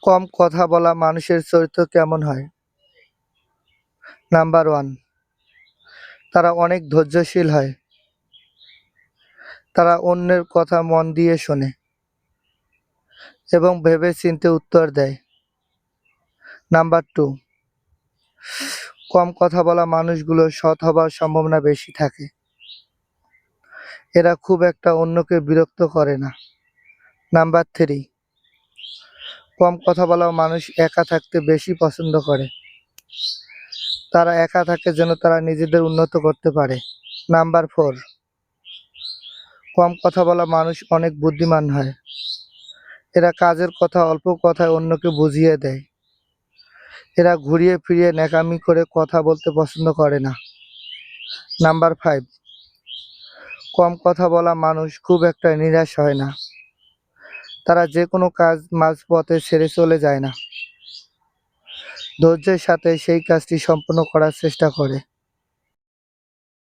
কম কথা বলা মানুষের চরিত্র কেমন হয়? নাম্বার 1, তারা অনেক ধৈর্যশীল হয়। তারা অন্যের কথা মন দিয়ে শোনে এবং ভেবে-চিন্তে উত্তর দেয়। নাম্বার 2, কম কথা বলা মানুষগুলোর সৎ হবার সম্ভাবনা বেশি থাকে। এরা খুব একটা অন্যকে বিরক্ত করে না। নাম্বার 3, কম কথা বলা মানুষ একা থাকতে বেশি পছন্দ করে। তারা একা থাকে যেন তারা নিজেদের উন্নত করতে পারে। নাম্বার 4, কম কথা বলা মানুষ অনেক বুদ্ধিমান হয়। এরা কাজের কথা অল্প কথায় অন্যকে বুঝিয়ে দেয়। এরা ঘুরিয়ে ফিরিয়ে ন্যাকামি করে কথা বলতে পছন্দ করে না। নাম্বার 5, কম কথা বলা মানুষ খুব একটা নিরাশ হয় না। তারা যে কোনো কাজ মাঝপথে ছেড়ে চলে যায় না। ধৈর্যের সাথে সেই কাজটি সম্পন্ন করার চেষ্টা করে।